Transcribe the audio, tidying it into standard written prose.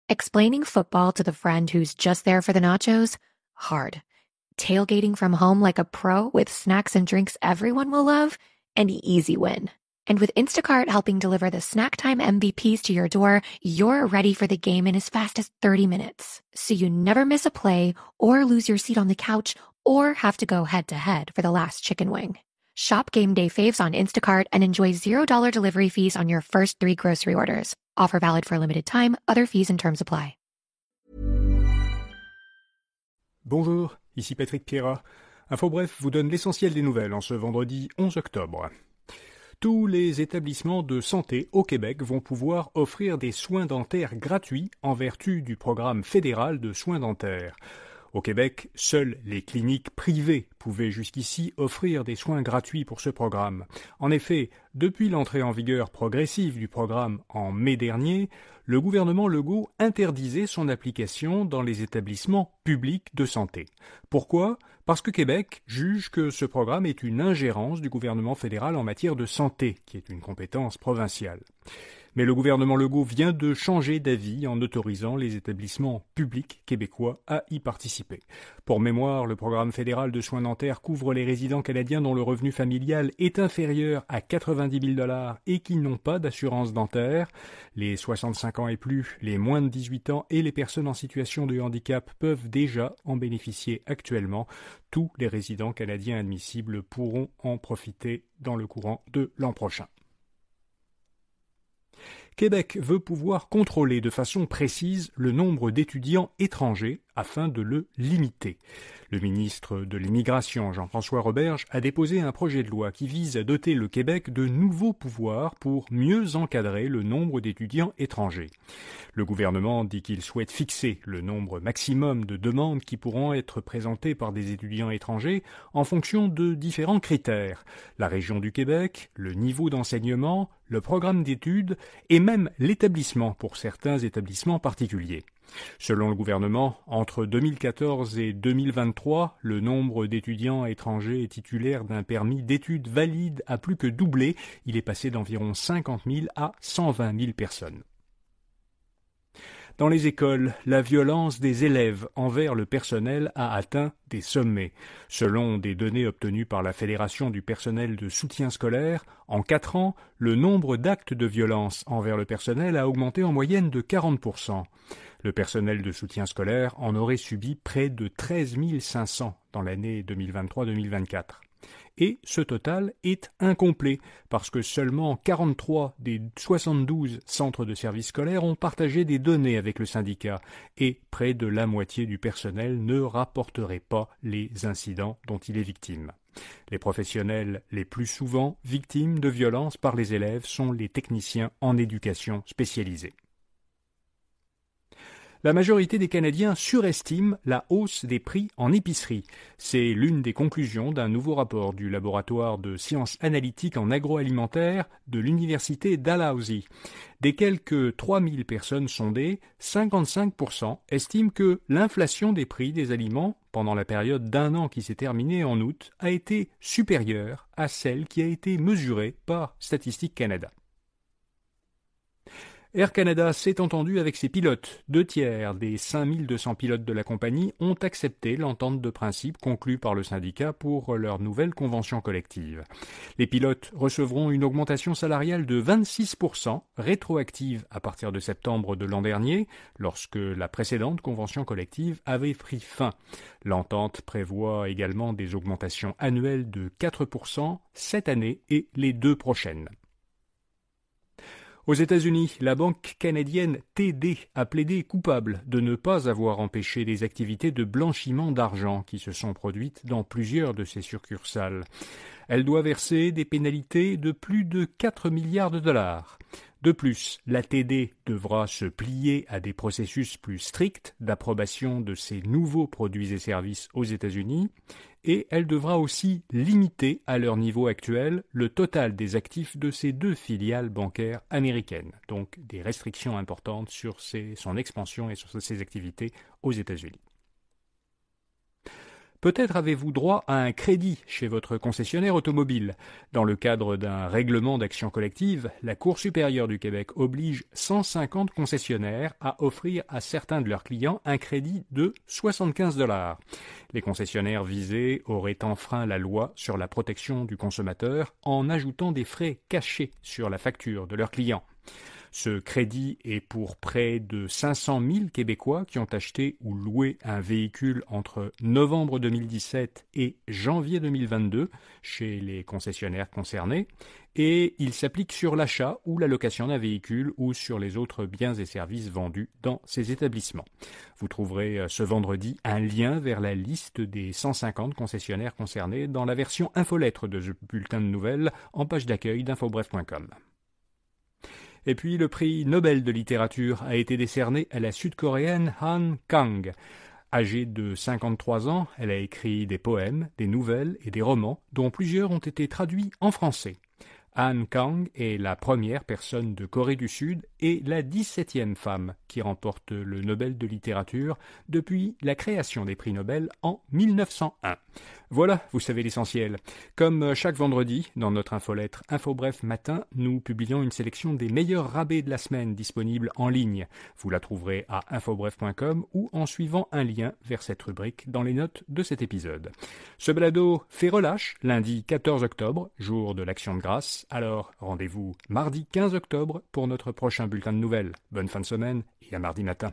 Explaining football to the friend who's just there for the nachos? Hard. Tailgating from home like a pro with snacks and drinks everyone will love? An easy win. And with Instacart helping deliver the snack time MVPs to your door, you're ready for the game in as fast as 30 minutes. So you never miss a play or lose your seat on the couch or have to go head-to-head for the last chicken wing. Shop Game Day Faves on Instacart and enjoy $0 delivery fees on your first 3 grocery orders. Offer valid for a limited time. Other fees and terms apply. Bonjour, ici Patrick Pierrat. InfoBref vous donne l'essentiel des nouvelles en ce vendredi 11 octobre. Tous les établissements de santé au Québec vont pouvoir offrir des soins dentaires gratuits en vertu du programme fédéral de soins dentaires. Au Québec, seules les cliniques privées pouvaient jusqu'ici offrir des soins gratuits pour ce programme. En effet, depuis l'entrée en vigueur progressive du programme en mai dernier, le gouvernement Legault interdisait son application dans les établissements publics de santé. Pourquoi ? Parce que Québec juge que ce programme est une ingérence du gouvernement fédéral en matière de santé, qui est une compétence provinciale. Mais le gouvernement Legault vient de changer d'avis en autorisant les établissements publics québécois à y participer. Pour mémoire, le programme fédéral de soins dentaires couvre les résidents canadiens dont le revenu familial est inférieur à 90 000 $ et qui n'ont pas d'assurance dentaire. Les 65 ans et plus, les moins de 18 ans et les personnes en situation de handicap peuvent déjà en bénéficier actuellement. Tous les résidents canadiens admissibles pourront en profiter dans le courant de l'an prochain. Québec veut pouvoir contrôler de façon précise le nombre d'étudiants étrangers afin de le limiter. Le ministre de l'Immigration, Jean-François Roberge, a déposé un projet de loi qui vise à doter le Québec de nouveaux pouvoirs pour mieux encadrer le nombre d'étudiants étrangers. Le gouvernement dit qu'il souhaite fixer le nombre maximum de demandes qui pourront être présentées par des étudiants étrangers en fonction de différents critères. La région du Québec, le niveau d'enseignement, le programme d'études et même l'établissement pour certains établissements particuliers. Selon le gouvernement, entre 2014 et 2023, le nombre d'étudiants étrangers et titulaires d'un permis d'études valide a plus que doublé. Il est passé d'environ 50 000 à 120 000 personnes. Dans les écoles, la violence des élèves envers le personnel a atteint des sommets. Selon des données obtenues par la Fédération du personnel de soutien scolaire, en 4 ans, le nombre d'actes de violence envers le personnel a augmenté en moyenne de 40%. Le personnel de soutien scolaire en aurait subi près de 13 500 dans l'année 2023-2024. Et ce total est incomplet parce que seulement 43 des 72 centres de services scolaires ont partagé des données avec le syndicat et près de la moitié du personnel ne rapporterait pas les incidents dont il est victime. Les professionnels les plus souvent victimes de violences par les élèves sont les techniciens en éducation spécialisée. La majorité des Canadiens surestiment la hausse des prix en épicerie. C'est l'une des conclusions d'un nouveau rapport du laboratoire de sciences analytiques en agroalimentaire de l'université Dalhousie. Des quelques 3000 personnes sondées, 55% estiment que l'inflation des prix des aliments pendant la période d'1 an qui s'est terminée en août a été supérieure à celle qui a été mesurée par Statistique Canada. Air Canada s'est entendu avec ses pilotes. 2 tiers des 5200 pilotes de la compagnie ont accepté l'entente de principe conclue par le syndicat pour leur nouvelle convention collective. Les pilotes recevront une augmentation salariale de 26%, rétroactive à partir de septembre de l'an dernier, lorsque la précédente convention collective avait pris fin. L'entente prévoit également des augmentations annuelles de 4% cette année et les 2 prochaines. Aux États-Unis, la banque canadienne TD a plaidé coupable de ne pas avoir empêché des activités de blanchiment d'argent qui se sont produites dans plusieurs de ses succursales. Elle doit verser des pénalités de plus de 4 milliards de dollars. De plus, la TD devra se plier à des processus plus stricts d'approbation de ces nouveaux produits et services aux États-Unis et elle devra aussi limiter à leur niveau actuel le total des actifs de ses 2 filiales bancaires américaines. Donc des restrictions importantes sur son expansion et sur ses activités aux États-Unis. Peut-être avez-vous droit à un crédit chez votre concessionnaire automobile. Dans le cadre d'un règlement d'action collective, la Cour supérieure du Québec oblige 150 concessionnaires à offrir à certains de leurs clients un crédit de 75 $. Les concessionnaires visés auraient enfreint la loi sur la protection du consommateur en ajoutant des frais cachés sur la facture de leurs clients. Ce crédit est pour près de 500 000 Québécois qui ont acheté ou loué un véhicule entre novembre 2017 et janvier 2022 chez les concessionnaires concernés, et il s'applique sur l'achat ou la location d'un véhicule ou sur les autres biens et services vendus dans ces établissements. Vous trouverez ce vendredi un lien vers la liste des 150 concessionnaires concernés dans la version infolettre de ce bulletin de nouvelles en page d'accueil d'infobref.com. Et puis, le prix Nobel de littérature a été décerné à la sud-coréenne Han Kang. Âgée de 53 ans, elle a écrit des poèmes, des nouvelles et des romans, dont plusieurs ont été traduits en français. Han Kang est la première personne de Corée du Sud et la 17e femme qui remporte le Nobel de littérature depuis la création des prix Nobel en 1901. Voilà, vous savez l'essentiel. Comme chaque vendredi, dans notre infolettre InfoBref Matin, nous publions une sélection des meilleurs rabais de la semaine disponibles en ligne. Vous la trouverez à infobref.com ou en suivant un lien vers cette rubrique dans les notes de cet épisode. Ce balado fait relâche lundi 14 octobre, jour de l'Action de grâce. Alors, rendez-vous mardi 15 octobre pour notre prochain bulletin de nouvelles. Bonne fin de semaine et à mardi matin.